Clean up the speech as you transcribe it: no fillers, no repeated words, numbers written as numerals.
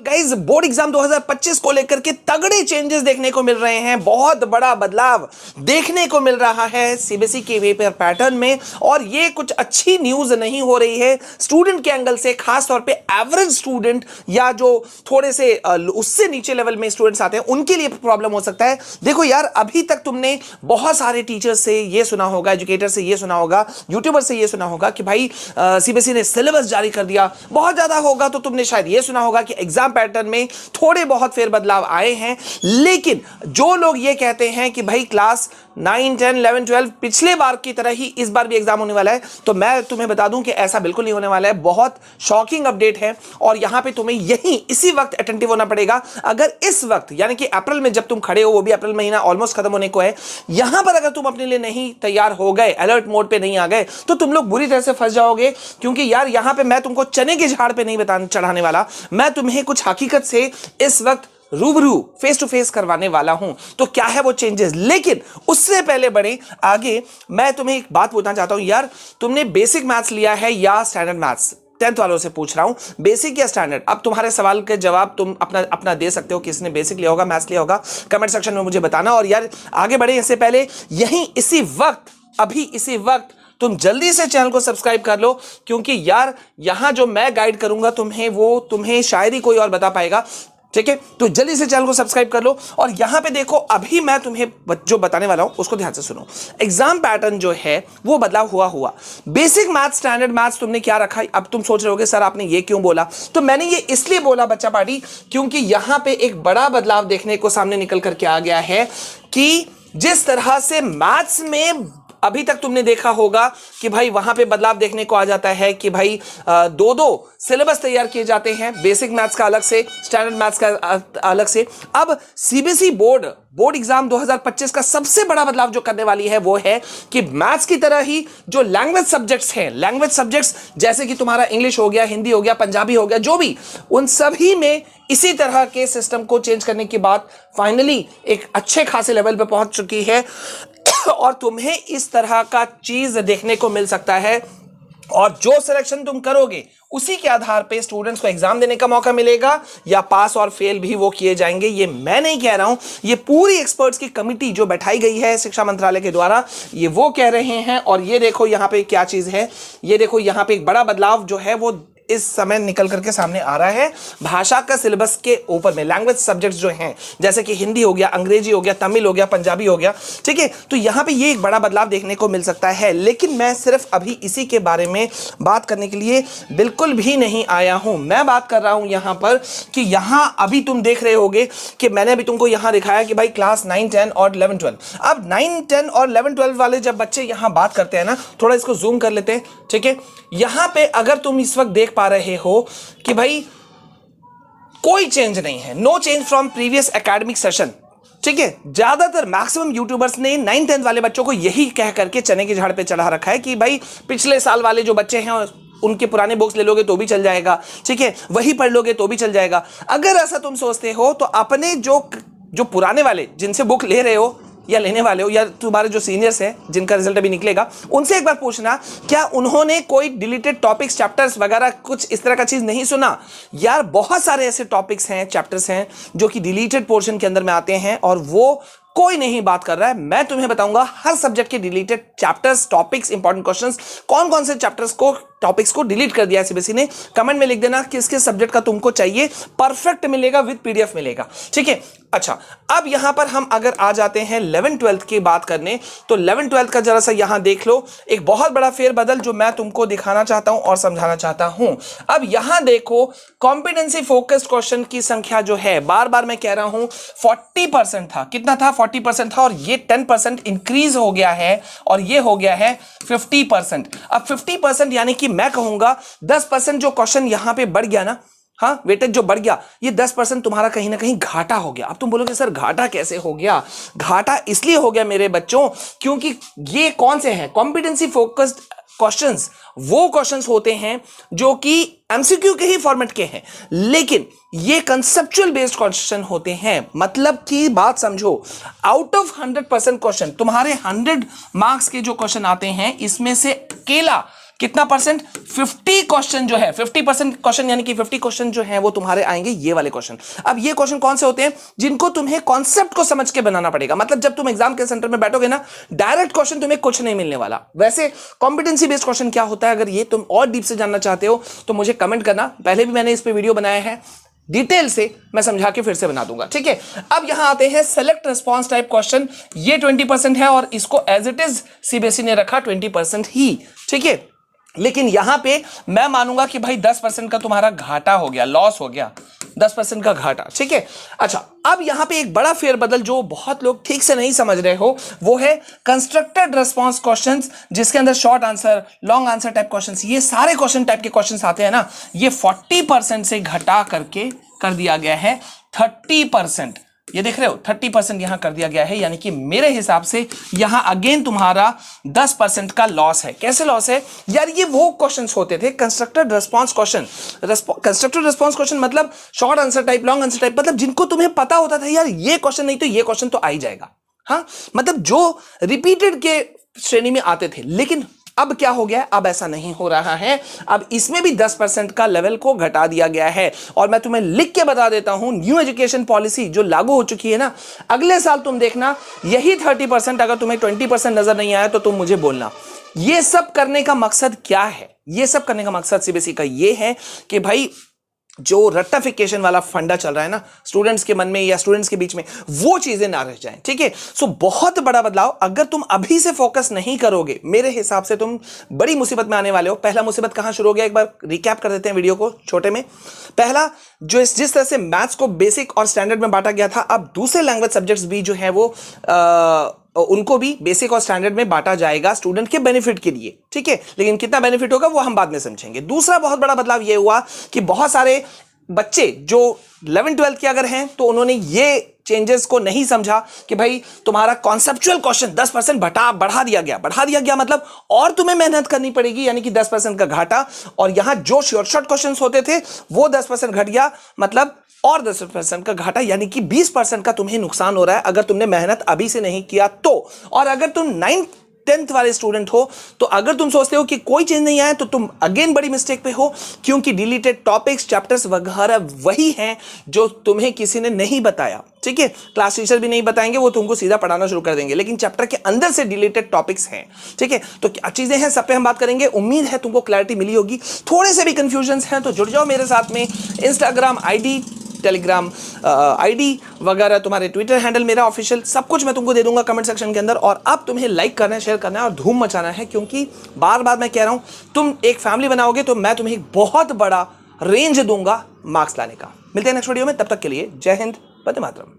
Guys board exam 2025 को लेकर के तगड़े चेंजेस देखने को मिल रहे हैं, बहुत बड़ा बदलाव देखने को मिल रहा है सीबीएसई के पेपर पैटर्न में। और ये कुछ अच्छी न्यूज नहीं हो रही है स्टूडेंट के एंगल से, खास तौर पे एवरेज स्टूडेंट या जो थोड़े से उससे नीचे लेवल में स्टूडेंट्स आते हैं उनके लिए प्रॉब्लम हो सकता है। देखो यार, अभी तक तुमने बहुत सारे टीचर्स से ये सुना होगा, एजुकेटर से ये सुना होगा, यूट्यूबर से ये सुना होगा कि भाई सीबीएसई ने सिलेबस जारी कर दिया। बहुत ज्यादा होगा तो तुमने शायद ये सुना होगा कि एग्जाम पैटर्न में थोड़े बहुत फेरबदलाव आए हैं। लेकिन जो लोग ये कहते हैं कि भाई क्लास 9, 10, 11, 12 पिछले बार की तरह ही इस बार भी एग्जाम होने वाला है, तो मैं तुम्हें बता दूं कि ऐसा बिल्कुल नहीं होने वाला है। बहुत शॉकिंग अपडेट है और यहां पे तुम्हें इसी वक्त अटेंटिव होना पड़ेगा। अगर इस वक्त यानी कि अप्रैल में जब तुम खड़े हो, वो भी अप्रैल महीना ऑलमोस्ट खत्म होने को है, यहां पर अगर तुम अपने लिए नहीं तैयार हो गए, अलर्ट मोड पे नहीं आ गए, तो तुम लोग बुरी तरह से फंस जाओगे। क्योंकि यार यहां पे मैं तुमको चने के झाड़ पे नहीं चढ़ाने वाला, मैं तुम्हें कुछ हकीकत से इस वक्त रूबरू फेस टू फेस करवाने वाला हूं। तो क्या है वो चेंजेस। लेकिन उससे पहले बढ़े आगे, मैं तुम्हें एक बात पूछना चाहता हूं यार, तुमने बेसिक मैथ्स लिया है या स्टैंडर्ड मैथ्स? 10th वालों से पूछ रहा हूं, बेसिक या स्टैंडर्ड? अब तुम्हारे सवाल के जवाब तुम अपना दे सकते हो, किसने बेसिक लिया होगा, मैथ्स लिया होगा, कमेंट सेक्शन में मुझे बताना। और यार आगे बढ़े इससे पहले इसी वक्त तुम जल्दी से चैनल को सब्सक्राइब कर लो, क्योंकि यार यहां जो मैं गाइड करूंगा तुम्हें, वो तुम्हें शायद ही कोई और बता पाएगा। ठीक है, तो जल्दी से चैनल को सब्सक्राइब कर लो। और यहां पे देखो, अभी मैं तुम्हें जो बताने वाला हूं उसको ध्यान से सुनो। एग्जाम पैटर्न जो है वो बदलाव हुआ। बेसिक मैथ्स, स्टैंडर्ड मैथ्स तुमने क्या रखा है? अब तुम सोच रहे होगे सर आपने ये क्यों बोला? तो मैंने ये इसलिए बोला बच्चा पार्टी, क्योंकि यहां पे एक बड़ा बदलाव देखने को सामने निकल करके आ गया है कि जिस तरह से मैथ्स में अभी तक तुमने देखा होगा कि भाई वहां पे बदलाव देखने को आ जाता है कि भाई दो सिलेबस तैयार किए जाते हैं, बेसिक मैथ्स का अलग से, स्टैंडर्ड मैथ्स का अलग से। अब सीबीएसई बोर्ड एग्जाम 2025 का सबसे बड़ा बदलाव जो करने वाली है वो है कि मैथ्स की तरह ही जो लैंग्वेज सब्जेक्ट्स हैं, लैंग्वेज सब्जेक्ट्स जैसे कि तुम्हारा इंग्लिश हो गया, हिंदी हो गया, पंजाबी हो गया, जो भी, उन सभी में इसी तरह के सिस्टम को चेंज करने की बात फाइनली एक अच्छे खासे लेवल पे पहुंच चुकी है। और तुम्हें इस तरह का चीज देखने को मिल सकता है, और जो सिलेक्शन तुम करोगे उसी के आधार पे स्टूडेंट्स को एग्जाम देने का मौका मिलेगा, या पास और फेल भी वो किए जाएंगे। ये मैं नहीं कह रहा हूं, ये पूरी एक्सपर्ट्स की कमिटी जो बैठाई गई है शिक्षा मंत्रालय के द्वारा, ये वो कह रहे हैं। और ये देखो यहां पे क्या चीज है, ये देखो यहां पे एक बड़ा बदलाव जो है वो इस समय निकल करके सामने आ रहा है। भाषा का सिलेबस के ऊपर में लैंग्वेज सब्जेक्ट्स जो हैं, जैसे कि हिंदी हो गया, अंग्रेजी हो गया, तमिल हो गया, पंजाबी हो गया, ठीक है, तो यहां पे ये एक बड़ा बदलाव देखने को मिल सकता है। लेकिन मैं सिर्फ अभी इसी के बारे में बात करने के लिए बिल्कुल भी नहीं आया हूं। मैं बात कर रहा हूं यहां पर कि यहां अभी तुम देख रहे होगे कि मैंने अभी तुमको यहां दिखाया कि भाई क्लास 9, 10 और 11, 12। अब 9, 10 और 11, 12 वाले जब बच्चे यहां बात करते हैं ना, थोड़ा इसको जूम कर लेते हैं, ठीक है। यहां पे अगर तुम इस वक्त देख पा रहे हो कि भाई कोई चेंज नहीं है, no change from previous academic session, ठीक है। ज्यादातर मैक्सिमम यूट्यूबर्स ने 9, 10 वाले बच्चों को यही कह करके चने के झाड़ पे चढ़ा रखा है कि भाई पिछले साल वाले जो बच्चे हैं उनके पुराने बुक्स ले लोगे तो भी चल जाएगा, ठीक है, वही पढ़ लोगे तो भी चल जाएगा। अगर ऐसा तुम सोचते हो तो अपने जो पुराने वाले जिनसे बुक ले रहे हो या लेने वाले हो, या तुम्हारे जो सीनियर्स हैं जिनका रिजल्ट अभी निकलेगा, उनसे एक बार पूछना क्या उन्होंने कोई डिलीटेड टॉपिक्स, चैप्टर्स वगैरह कुछ इस तरह का चीज नहीं सुना। यार बहुत सारे ऐसे टॉपिक्स हैं, चैप्टर्स हैं जो कि डिलीटेड पोर्शन के अंदर में आते हैं और वो कोई नहीं बात कर रहा है। मैं तुम्हें बताऊंगा हर सब्जेक्ट के deleted chapters, topics, important questions, कौन कौन से चैप्टर्स को, टॉपिक्स को डिलीट कर दिया है सीबीएसई ने। कमेंट में लिख देना किस किस सब्जेक्ट का तुमको चाहिए, परफेक्ट मिलेगा, विद पीडीएफ मिलेगा, ठीक है। अच्छा, अब यहां पर हम अगर आ जाते हैं 11, 12 की बात करने, तो 11, 12 का जरा सा यहां देख लो, एक बहुत बड़ा फेरबदल जो मैं तुमको दिखाना चाहता हूं और समझाना चाहता हूं। अब यहां देखो, कॉम्पिटेंसी फोकस्ड क्वेश्चन की संख्या जो है, बार बार मैं कह रहा हूं 40% था, कितना था, 40% था, और ये 10% इंक्रीज हो गया है और ये हो गया है 50%। अब 50% यानी कि मैं कहूंगा 10% जो क्वेश्चन यहां पे बढ़ गया ना, हाँ वेटेज जो बढ़ गया, ये 10% तुम्हारा कहीं ना कहीं घाटा हो गया। अब तुम बोलोगे सर घाटा कैसे हो गया? घाटा इसलिए हो गया मेरे बच्चों क्योंकि ये कौन से हैं, कॉम्पिटेंसी फोकस्ड क्वेश्चंस, वो क्वेश्चंस होते हैं जो कि एमसीक्यू के ही फॉर्मेट के हैं, लेकिन ये कंसेप्चुअल बेस्ड क्वेश्चन होते हैं। मतलब की बात समझो, आउट ऑफ 100% क्वेश्चन, तुम्हारे 100 मार्क्स के जो क्वेश्चन आते हैं, इसमें से अकेला कितना परसेंट? 50 क्वेश्चन जो है, 50% क्वेश्चन, यानी कि 50 क्वेश्चन जो है वो तुम्हारे आएंगे ये वाले क्वेश्चन। अब ये क्वेश्चन कौन से होते हैं? जिनको तुम्हें कॉन्सेप्ट को समझ के बनाना पड़ेगा। मतलब जब तुम एग्जाम के सेंटर में बैठोगे ना, डायरेक्ट क्वेश्चन तुम्हें कुछ नहीं मिलने वाला। वैसे कॉम्पिटेंसी बेस्ड क्वेश्चन क्या होता है, अगर ये तुम और डीप से जानना चाहते हो तो मुझे कमेंट करना, पहले भी मैंने इस पे वीडियो बनाया है, डिटेल से मैं समझा के फिर से बना दूंगा, ठीक है। अब यहां आते हैं सेलेक्ट रिस्पॉन्स टाइप क्वेश्चन। ये 20% है और इसको एज इट इज सीबीएसई ने रखा 20% ही, ठीक है। लेकिन यहां पे मैं मानूंगा कि भाई 10% का तुम्हारा घाटा हो गया, लॉस हो गया, 10% का घाटा, ठीक है। अच्छा, अब यहां पे एक बड़ा फेरबदल जो बहुत लोग ठीक से नहीं समझ रहे हो, वो है कंस्ट्रक्टेड रिस्पॉन्स क्वेश्चंस, जिसके अंदर short answer, long answer type questions, ये सारे क्वेश्चन टाइप के क्वेश्चंस आते हैं ना, ये 40% से घटा करके कर दिया गया है 30%। ये देख रहे हो, 30% यहां कर दिया गया है, यानी कि मेरे हिसाब से यहां अगेन तुम्हारा 10% का लॉस है। कैसे लॉस है यार? ये वो क्वेश्चंस होते थे constructed response question. Constructed response question मतलब short answer type, long answer type, मतलब जिनको तुम्हें पता होता था यार ये क्वेश्चन नहीं तो ये क्वेश्चन तो आ ही जाएगा, हाँ, मतलब जो रिपीटेड के श्रेणी में आते थे। लेकिन अब क्या हो गया है? अब ऐसा नहीं हो रहा है, अब इसमें भी 10% का लेवल को घटा दिया गया है। और मैं तुम्हें लिख के बता देता हूं, न्यू एजुकेशन पॉलिसी जो लागू हो चुकी है ना, अगले साल तुम देखना यही 30%, अगर तुम्हें 20% नजर नहीं आया तो तुम मुझे बोलना। ये सब करने का मकसद क्या है? ये सब करने का मकसद सीबीएसई का ये है कि भाई जो रट्टाफिकेशन वाला फंडा चल रहा है ना स्टूडेंट्स के मन में या स्टूडेंट्स के बीच में, वो चीजें ना रह जाएं, ठीक है। सो बहुत बड़ा बदलाव, अगर तुम अभी से फोकस नहीं करोगे, मेरे हिसाब से तुम बड़ी मुसीबत में आने वाले हो। पहला मुसीबत कहां शुरू हो गया, एक बार रिकैप कर देते हैं वीडियो को छोटे में। पहला, जो जिस तरह से मैथ्स को बेसिक और स्टैंडर्ड में बांटा गया था, अब दूसरे लैंग्वेज सब्जेक्ट्स भी जो है वो उनको भी बेसिक और स्टैंडर्ड में बांटा जाएगा स्टूडेंट के बेनिफिट के लिए, ठीक है। लेकिन कितना बेनिफिट होगा वो हम बाद में समझेंगे। दूसरा बहुत बड़ा बदलाव ये हुआ कि बहुत सारे बच्चे जो 11-12 के अगर हैं तो उन्होंने ये चेंजेस को नहीं समझा कि भाई तुम्हारा कॉन्सेप्चुअल क्वेश्चन 10% बढ़ा दिया गया, मतलब और तुम्हें मेहनत करनी पड़ेगी, यानी कि 10% का घाटा। और यहां जो शॉर्ट क्वेश्चंस होते थे वो 10% घट गया, मतलब और 10% का घाटा, यानी कि 20% का तुम्हें नुकसान हो रहा है अगर तुमने मेहनत अभी से नहीं किया तो। और अगर तुम 9th-10th वाले स्टूडेंट हो तो अगर तुम सोचते हो कि कोई चेंज नहीं आया तो तुम अगेन बड़ी मिस्टेक पे हो, क्योंकि डिलीटेड टॉपिक्स, चैप्टर्स वगैरह वही हैं जो तुम्हें किसी ने नहीं बताया, ठीक है। क्लास टीचर भी नहीं बताएंगे, वो तुमको सीधा पढ़ाना शुरू कर देंगे, लेकिन चैप्टर के अंदर से डिलीटेड टॉपिक्स हैं, ठीक है। तो क्या चीजें हैं, सब पे हम बात करेंगे। उम्मीद है तुमको क्लैरिटी मिली होगी। थोड़े से भी कंफ्यूजन्स हैं तो जुड़ जाओ मेरे साथ में। इंस्टाग्राम आईडी, टेलीग्राम आईडी वगैरह, तुम्हारे ट्विटर हैंडल मेरा ऑफिशियल, सब कुछ मैं तुमको दे दूंगा कमेंट सेक्शन के अंदर। और अब तुम्हें लाइक करना है, शेयर करना है और धूम मचाना है, क्योंकि बार बार मैं कह रहा हूं, तुम एक फैमिली बनाओगे तो मैं तुम्हें एक बहुत बड़ा रेंज दूंगा मार्क्स लाने का। मिलते हैं नेक्स्ट वीडियो में, तब तक के लिए जय हिंद, वंदे मातरम।